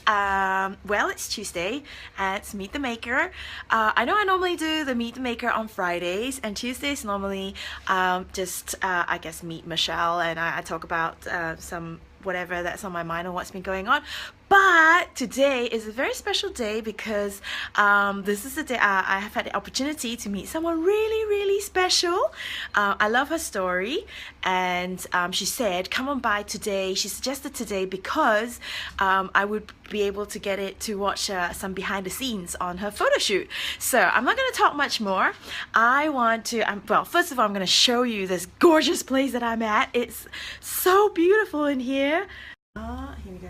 Well, it's Tuesday and it's Meet the Maker. I know I normally do the Meet the Maker on Fridays, and Tuesdays normally I guess meet Michelle, and I talk about some whatever that's on my mind or what's been going on. But today is a very special day because this is the day I have had the opportunity to meet someone really, really special. I love her story, and she said, come on by today. She suggested today because I would be able to get it to watch some behind the scenes on her photo shoot. So I'm not going to talk much more. I want to, well, first of all, I'm going to show you this gorgeous place that I'm at. It's so beautiful in here. Here we go.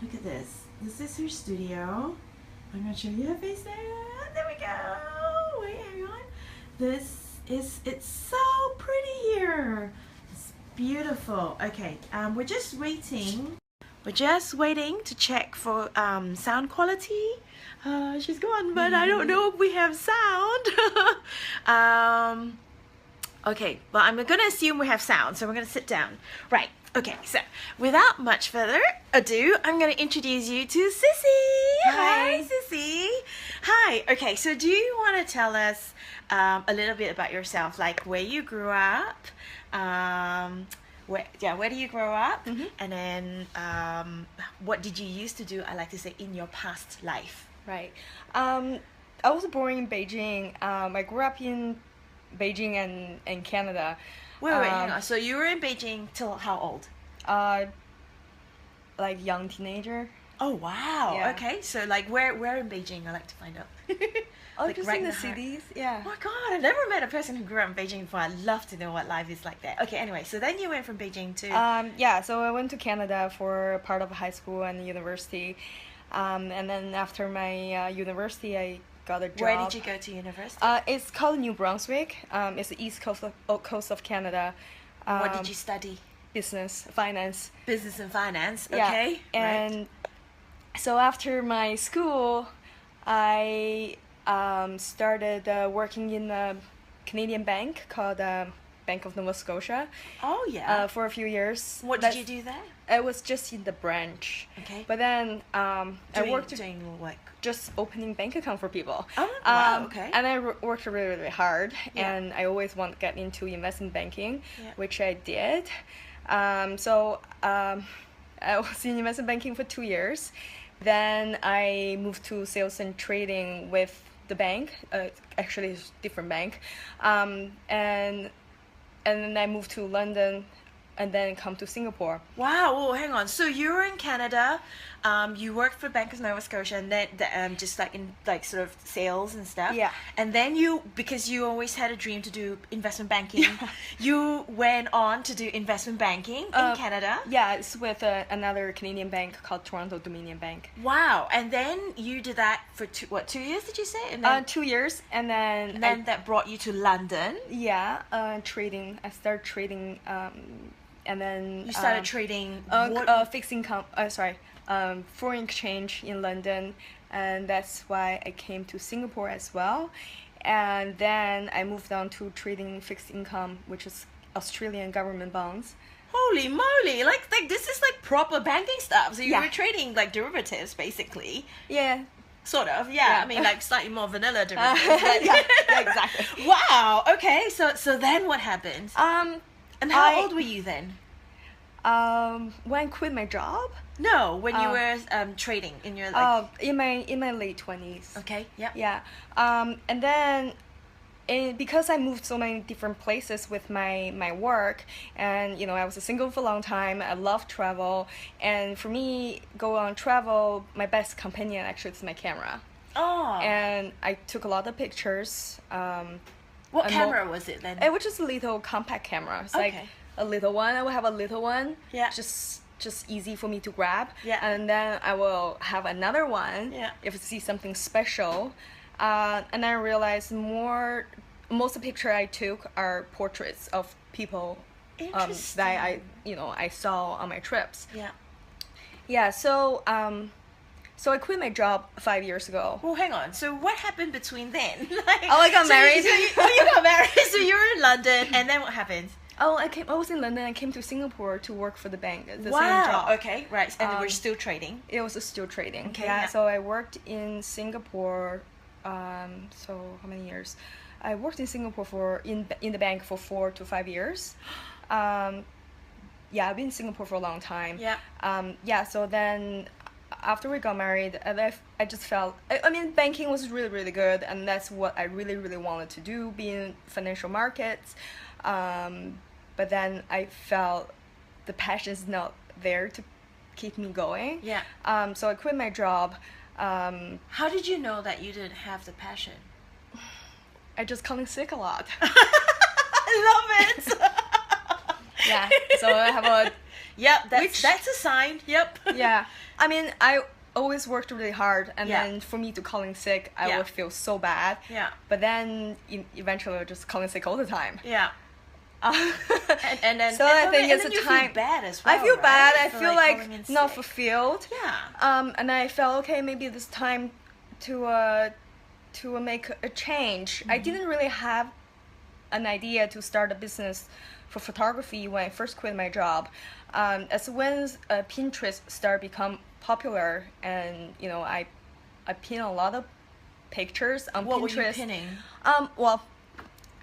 Look at this. This is her studio. I'm going to show you her face there. There we go. Wait, hang on. It's so pretty here. It's beautiful. Okay, we're just waiting. We're just waiting to check for sound quality. She's gone, but I don't know if we have sound. Okay, well, I'm going to assume we have sound, so we're going to sit down. Right. Okay, so without much further ado, I'm going to introduce you to Cici. Hi. Hi, Cici. Hi. Okay, so do you want to tell us a little bit about yourself, like where you grew up, where do you grow up, and then what did you used to do, I like to say, in your past life? Right. I was born in Beijing. I grew up in Beijing and Canada. Wait, hang on. So you were in Beijing till how old? Like young teenager. Oh wow. Yeah. Okay. So like where in Beijing? I like to find out. Oh, Like just right in the heart. cities. Yeah. Oh my god, I've never met a person who grew up in Beijing before. I'd love to know what life is like there. Okay, anyway, so then you went from Beijing to Yeah. So I went to Canada for part of high school and university, and then after my university, I got a job. Where did you go to university? It's called New Brunswick. It's the east coast of Canada. What did you study? Business, finance. Business and finance. Yeah. Okay. And right. so after my school, I started working in a Canadian bank called Bank of Nova Scotia. Oh yeah. For a few years. What did you do there? I was just in the branch. Okay. But then I worked doing what? just opening bank account for people. Oh wow. Okay. And I worked really, really hard, Yeah. and I always want to get into investment banking, Yeah. which I did. So I was in investment banking for 2 years. Then I moved to sales and trading with the bank. Actually, it's a different bank. And then I moved to London, and then come to Singapore. Wow. Oh, hang on. So you were in Canada. You worked for Bank of Nova Scotia, and then just like in like sort of sales and stuff. Yeah. And then because you always had a dream to do investment banking, you went on to do investment banking in Canada. Yeah, it's with another Canadian bank called Toronto Dominion Bank. Wow. And then you did that for 2 years? Did you say? And then, 2 years, and then that brought you to London. trading. I started trading, and then You started trading. fixed income. Foreign exchange in London, and that's why I came to Singapore as well. And then I moved on to trading fixed income, which is Australian government bonds. Holy moly! Like this is like proper banking stuff. So you Yeah. were trading like derivatives, basically. Yeah. Sort of, yeah. Yeah. I mean, like slightly more vanilla derivatives. Yeah, exactly. Wow. Okay. So then what happened? And how old were you then? When I quit my job, No, when you were trading in your like. in my late 20s. Okay. Yeah. Yeah. And then because I moved so many different places with my work, and I was a single for a long time. I love travel, and for me, go on travel, my best companion actually is my camera. Oh. And I took a lot of pictures. What and camera was it then? It was just a little compact camera. It's like Okay. a little one. I will have a little one. Yeah. Just easy for me to grab. Yeah. And then I will have another one. Yeah. If I see something special. And I realized most of the picture I took are portraits of people Interesting. that I saw on my trips. Yeah. Yeah. So I quit my job 5 years ago. Well, hang on. So what happened between then? I got married. You got married. So you were in London, and then what happened? Oh, I was in London. I came to Singapore to work for the bank. The same Wow. job. Okay. Right. And we're still trading. It was still trading. Okay, Yeah. yeah. So I worked in Singapore. So how many years? I worked in Singapore in the bank for 4 to 5 years. Yeah, I've been in Singapore for a long time. Yeah. Yeah. So then, after we got married, I just felt. I mean, banking was really, really good, and that's what I really, really wanted to do, be in financial markets. But then I felt the passion is not there to keep me going. Yeah. So I quit my job. How did you know that you didn't have the passion? I just calling sick a lot. I love it. Yeah. So I have a. Yep. That's a sign. Yep. Yeah. I mean, I always worked really hard, and Yeah. then for me to calling sick, I Yeah. would feel so bad. Yeah. But then eventually, I was just calling sick all the time. Yeah. And then So I think and it's then a you time. feel bad as well. I feel right? bad. I For, feel calling like in not sick. fulfilled. Yeah. And I felt okay. Maybe this time to make a change. I didn't really have an idea to start a business for photography when I first quit my job. As when Pinterest started become popular, and I pin a lot of pictures on What Pinterest. were you pinning?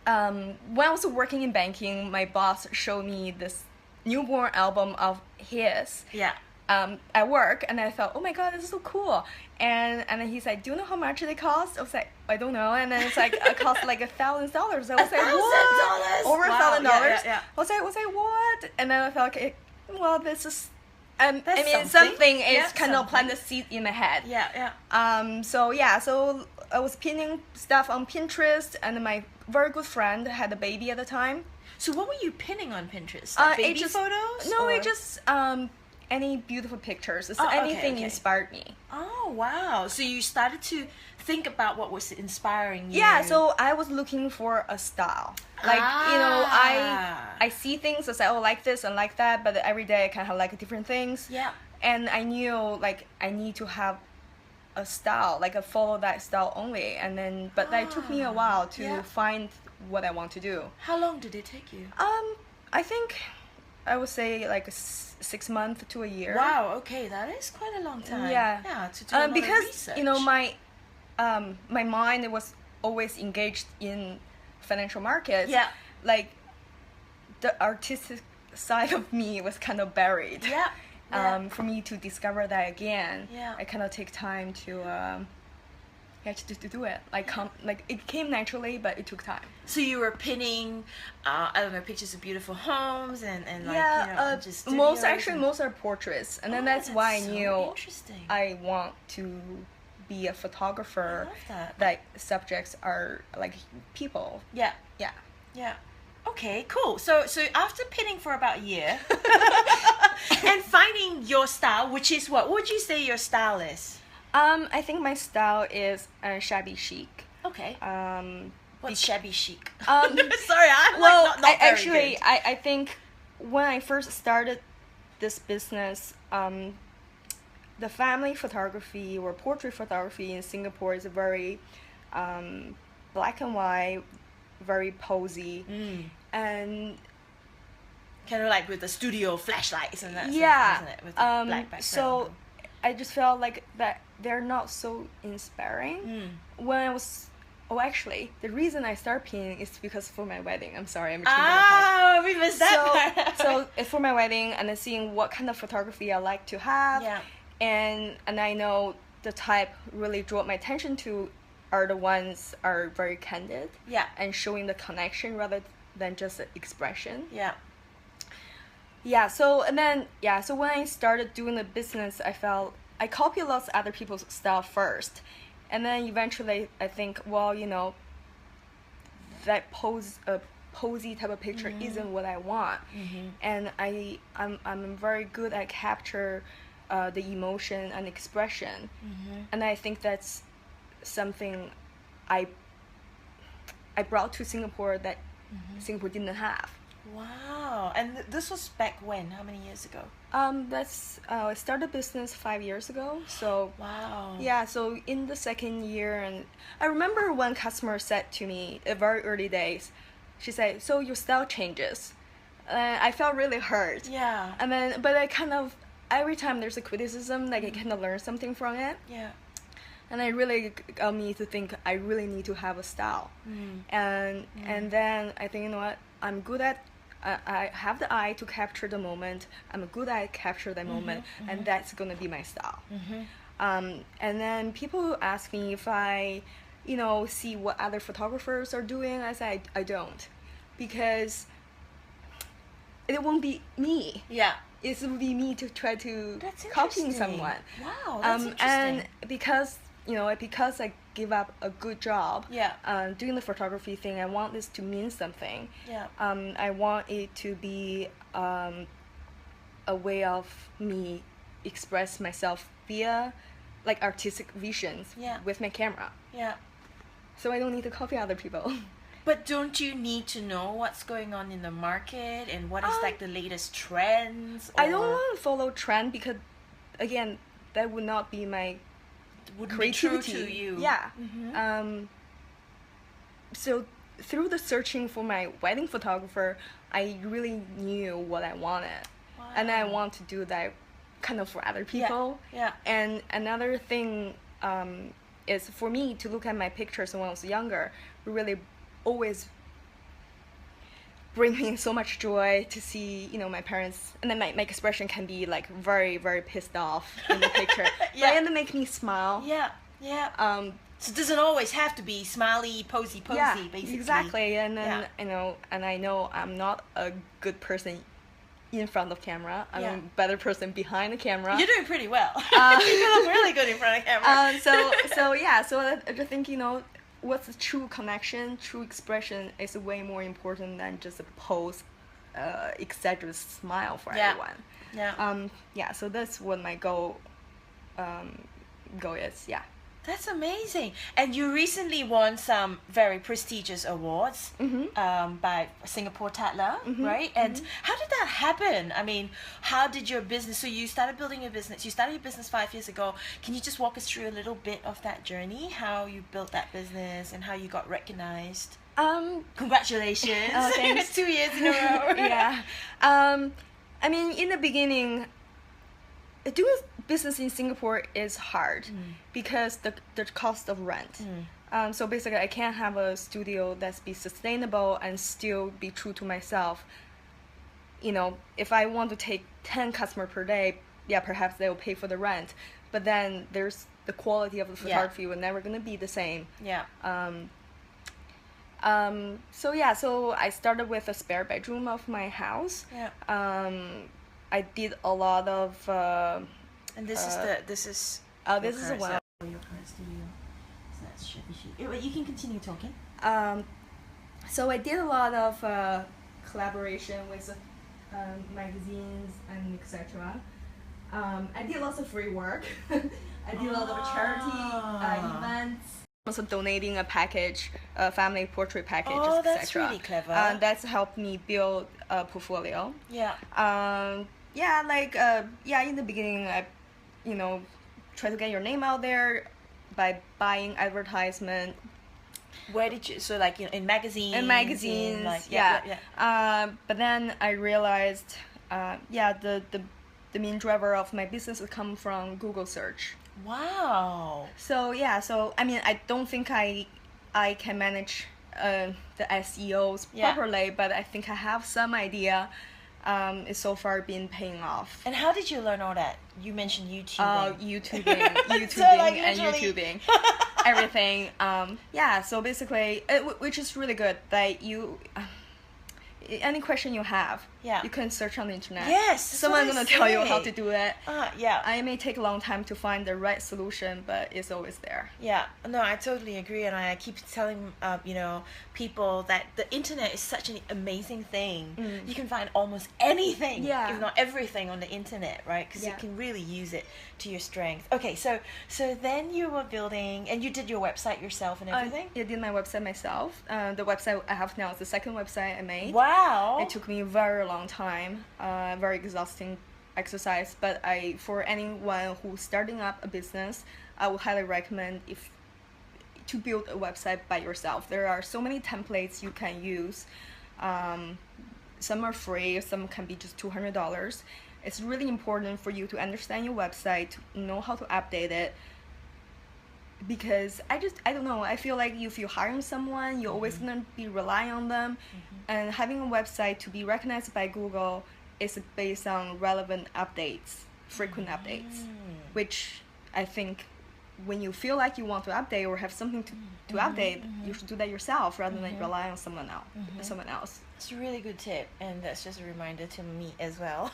When I was working in banking, my boss showed me this newborn album of his. Yeah. At work, and I thought, oh my god, this is so cool. And then he's like, do you know how much they cost? I was like, I don't know. And then it's like, it cost like $1,000. I was like, what? $1,000? Over Wow. $1,000. Yeah. I was like, what? And then I felt, okay, well, this is. I mean, That's something is Yeah, kind of something. planted seed in my head. Yeah. So I was pinning stuff on Pinterest, and my very good friend had a baby at the time. So what were you pinning on Pinterest? Like baby photos? No, or? it just any beautiful pictures. Oh, okay, anything okay. inspired me. Oh wow! So you started to think about what was inspiring you. Yeah, so I was looking for a style. Like, I see things, I say, oh, like this and like that, but every day I kind of like different things. Yeah. And I knew, like, I need to have a style, like, I follow that style only. And then, but that took me a while to find what I want to do. How long did it take you? I think I would say like 6 months to a year. Wow. Okay, that is quite a long time. Yeah. Yeah. To do a lot because of research. my mind was always engaged in financial markets. Yeah. Like the artistic side of me was kind of buried. Yeah. For me to discover that again, Yeah. I kind of take time to do it. Like it came naturally, but it took time. So you were pinning, I don't know, pictures of beautiful homes and like just most studios and- are portraits, and then Oh, that's why I so knew interesting. I want to be a photographer. I love that. That subjects are like people. Yeah. Yeah. Yeah. Okay, cool. So after pinning for about a year and finding your style, which is what would you say your style is? I think my style is shabby chic. Okay. What's shabby chic? Um, Sorry, I'm well, like not very good. I think when I first started this business, the family photography or portrait photography in Singapore is very black and white, very posy, and kind of like with the studio flashlights and that yeah. stuff, isn't it? With the black background. So I just felt like that they're not so inspiring. When I was actually, the reason I started pinning is because for my wedding. I'm sorry, I'm we missed that part. so it's for my wedding, and then seeing what kind of photography I like to have. Yeah. And I know the type really draw my attention to are the ones are very candid. Yeah. And showing the connection rather than just the expression. Yeah. Yeah, so when I started doing the business, I felt I copied lots of other people's style first, and then eventually I think, well, that posy type of picture isn't what I want, and I'm very good at capture the emotion and expression, and I think that's something I brought to Singapore that Singapore didn't have. Wow. And this was back when? How many years ago? I started business 5 years ago. So Wow. yeah, so in the second year, and I remember one customer said to me at very early days, she said, "So your style changes." I felt really hurt. Yeah. And then, but I kind of, every time there's a criticism, like I kind of learn something from it. Yeah. And it really got me to think I really need to have a style. And then I think, you know what, I'm good at, I have the eye to capture the moment. I'm good at capture that moment, and that's gonna be my style. And then people ask me if I, you know, see what other photographers are doing. I say I don't, because it won't be me. Yeah. It will be me to try to That's copying interesting. someone. Wow, that's interesting. And because, you know, because I give up a good job Yeah. doing the photography thing, I want this to mean something. Yeah. I want it to be a way of me express myself via like artistic visions Yeah. with my camera. Yeah. So I don't need to copy other people. But don't you need to know what's going on in the market and what is like the latest trends? I don't or want to follow trend because, again, that would not be my wouldn't be creativity. true to you? Yeah. So through the searching for my wedding photographer, I really knew what I wanted, and I want to do that kind of for other people. Yeah. And another thing is for me to look at my pictures when I was younger, really always bring me so much joy to see, you know, my parents, and then my expression can be like very, very pissed off in the picture. Yeah. And they make me smile. Yeah. Yeah. So it doesn't always have to be smiley, posy, Yeah, basically. exactly. And then, Yeah. you know, and I know I'm not a good person in front of camera. I'm Yeah. a better person behind the camera. You're doing pretty well. You look really good in front of camera. So I just think, you know, what's the true connection, true expression is way more important than just a pose, exaggerated smile for Yeah. everyone. Yeah. So that's what my goal is. Yeah. That's amazing. And you recently won some very prestigious awards by Singapore Tatler, right? And how did that happen? I mean, how did your business, so you started building your business, you started your business 5 years ago. Can you just walk us through a little bit of that journey, how you built that business and how you got recognized? Congratulations. Oh, thanks. 2 years in a row. Yeah. I mean, in the beginning, doing business in Singapore is hard because the cost of rent. So basically, I can't have a studio that's be sustainable and still be true to myself. You know, if I want to take 10 customers per day, yeah, perhaps they'll pay for the rent. But then there's the quality of the photography will never gonna be the same. Yeah. So I started with a spare bedroom of my house. Yeah. I did a lot of. And this is a one. Your current studio. So that's Chevy Chic. You can continue talking. So I did a lot of collaboration with magazines and etc. I did lots of free work. I did a lot of charity events. Also donating a package, a family portrait package, etc. That's really clever. That's helped me build a portfolio. Yeah. In the beginning, I, you know, try to get your name out there by buying advertisement. Where did you, so like, you know, in magazines? In magazines, like, but then I realized, the main driver of my business would come from Google search. Wow. So I mean, I don't think I can manage the SEOs properly, but I think I have some idea. It's so far been paying off. And how did you learn all that? You mentioned YouTubing. YouTubing, everything. So basically, which is really good that you. Any question you have, you can search on the internet. Yes, someone's gonna tell you how to do it. I may take a long time to find the right solution, but it's always there. Yeah, no, I totally agree, and I keep telling people that the internet is such an amazing thing. You can find almost anything, if not everything, on the internet, right? Because you can really use it to your strength. Okay, so then you were building, and you did your website yourself and everything. I did my website myself. The website I have now is the second website I made. Wow! It took me a very long time, very exhausting exercise. But for anyone who's starting up a business, I would highly recommend to build a website by yourself. There are so many templates you can use. some are free, some can be just $200. It's really important for you to understand your website, to know how to update it. Because I don't know, I feel like if you're hiring someone, you're always gonna be relying on them, and having a website to be recognized by Google is based on relevant updates, frequent updates, which I think when you feel like you want to update or have something to update, you should do that yourself rather than rely on someone else. It's a really good tip, and that's just a reminder to me as well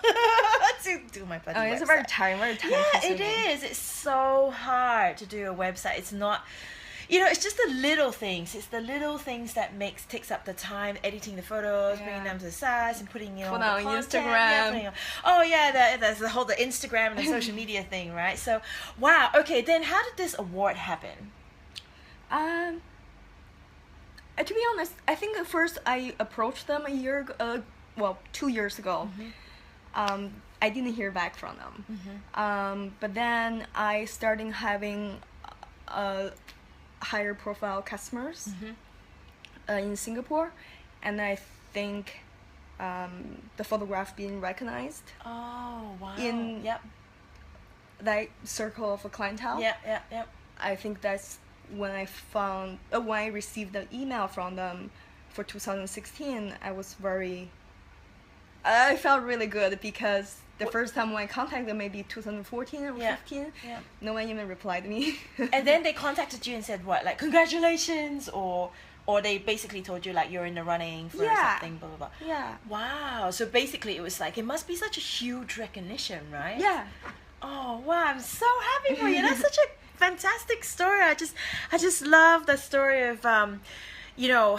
to do my buddy website. It's very time Yeah, consuming. it is. It's so hard to do a website. It's not, it's just the little things. It's the little things that takes up the time, editing the photos, bringing them to the sites, and putting all the on content. Instagram. There's the whole the Instagram and the social media thing, right? So, wow. Okay, then how did this award happen? To be honest, I think at first I approached them 2 years ago. I didn't hear back from them. But then I started having higher profile customers in Singapore, and I think the photograph being recognized in that circle of a clientele. I think that's when I received the email from them for 2016. I felt really good, because the first time when I contacted them, maybe 2014 or 15, no one even replied to me. And then they contacted you and said what, like congratulations, or they basically told you like you're in the running for something, blah blah blah. Yeah. Wow. So basically it was like, it must be such a huge recognition, right? Yeah. Oh wow, I'm so happy for you. That's such a fantastic story. I just love the story of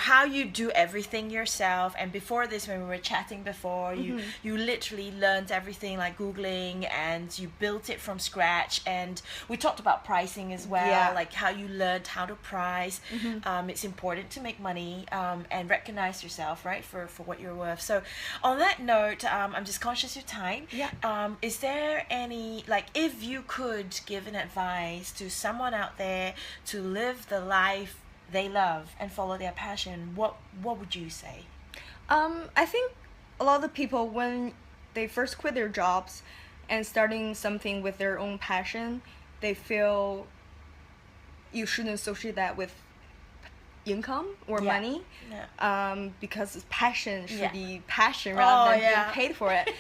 how you do everything yourself. And before this, when we were chatting before, you literally learned everything, like Googling, and you built it from scratch. And we talked about pricing as well, like how you learned how to price. It's important to make money and recognize yourself, right, for what you're worth. So on that note, I'm just conscious of time. Is there any, like, if you could give an advice to someone out there to live the life they love and follow their passion, what would you say? I think a lot of people, when they first quit their jobs and starting something with their own passion, they feel you shouldn't associate that with income or money, because passion should be passion rather than being paid for it.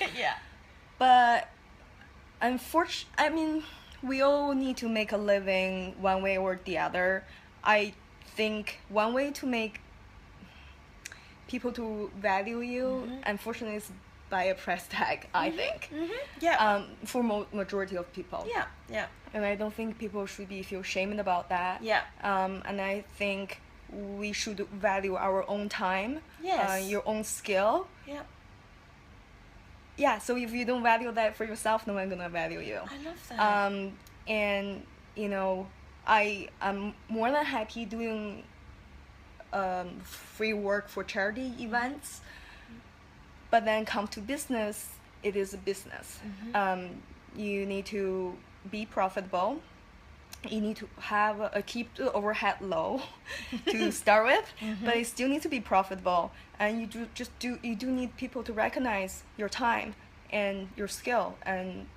But unfortunately, we all need to make a living one way or the other. I think one way to make people to value you, unfortunately, is by a price tag. I think. For majority of people. And I don't think people should feel shamed about that. And I think we should value our own time. Your own skill. So if you don't value that for yourself, no one's gonna value you. I love that. And I am more than happy doing free work for charity events, but then come to business, it is a business. You need to be profitable. You need to have keep the overhead low to start with, but it still needs to be profitable. And you do need people to recognize your time and your skill, and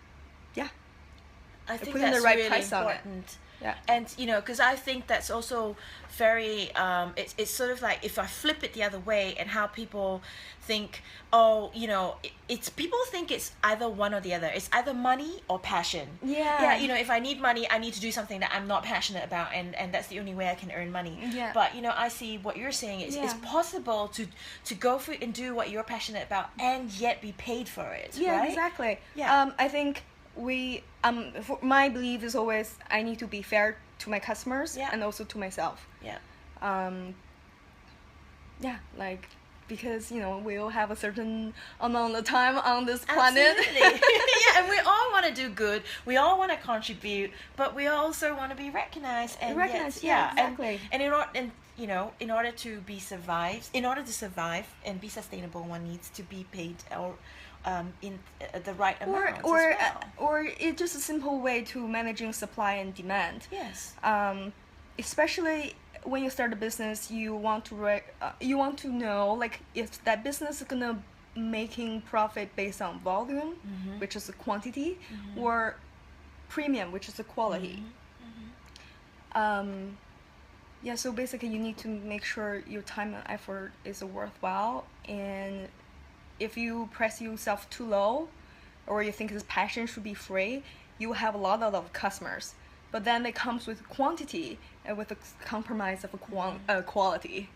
I think putting that's the right really price on it. important. And because I think that's also very it's sort of like, if I flip it the other way, and how people think, it's people think it's either one or the other. It's either money or passion. If I need money, I need to do something that I'm not passionate about, and that's the only way I can earn money. But I see what you're saying. It's possible to go through and do what you're passionate about and yet be paid for it. Right? Exactly. I think my belief is always, I need to be fair to my customers and also to myself. Because we all have a certain amount of time on this planet. And we all want to do good, we all want to contribute, but we also want to be recognized and exactly. And in order to survive and be sustainable, one needs to be paid in the right amount or it's just a simple way to managing supply and demand. Especially when you start a business, you want to know, like, if that business is gonna making profit based on volume, which is the quantity, or premium, which is the quality. Yeah, so basically you need to make sure your time and effort is worthwhile, and if you press yourself too low, or you think this passion should be free, you have a lot of customers. But then it comes with quantity and with a compromise of a quality.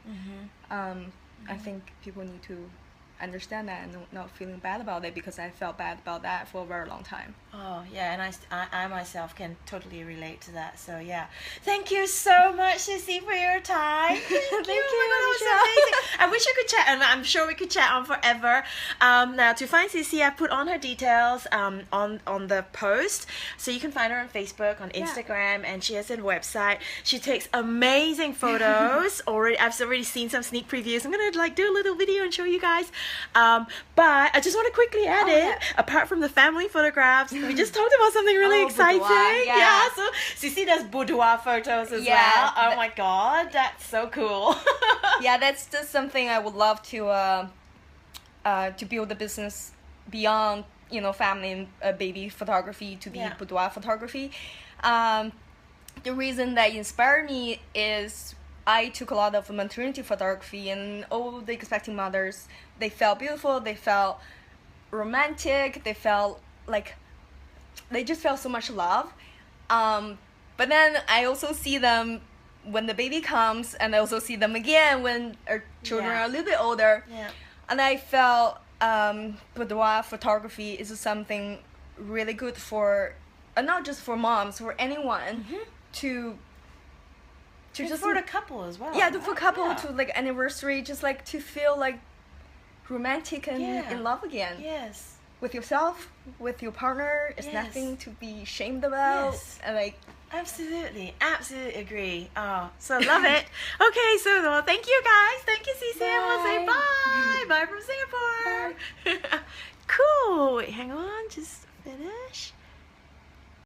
I think people need to understand that and not feeling bad about it, because I felt bad about that for a very long time. Oh yeah, and I myself can totally relate to that. So yeah, thank you so much, Cici, for your time. Thank you. Thank you, Oh my God, that was amazing. I wish I could chat, and I'm sure we could chat on forever. Now to find Cici, I put on her details on the post, so you can find her on Facebook, on Instagram, and she has a website. She takes amazing photos. I've already seen some sneak previews. I'm gonna do a little video and show you guys. But I just want to quickly add apart from the family photographs, we just talked about something really exciting. Boudoir, So Cici does boudoir photos as well. Oh my God, that's so cool. Yeah, that's just something I would love to build a business beyond, family and baby photography to be boudoir photography. The reason that inspired me is I took a lot of maternity photography, and all the expecting mothers, they felt beautiful, they felt romantic, they felt like they just felt so much love. But then I also see them when the baby comes, and I also see them again when our children are a little bit older. And I felt boudoir photography is something really good for, not just for moms, for anyone to just for the couple as well. Yeah, for couple to anniversary, just to feel romantic and in love again. Yes. With yourself, with your partner, it's nothing to be ashamed about. Yes. And absolutely agree. Oh, so love it. Okay, so well, thank you guys. Thank you, Cici. And we'll say bye. Bye from Singapore. Cool. Wait, hang on. Just finish.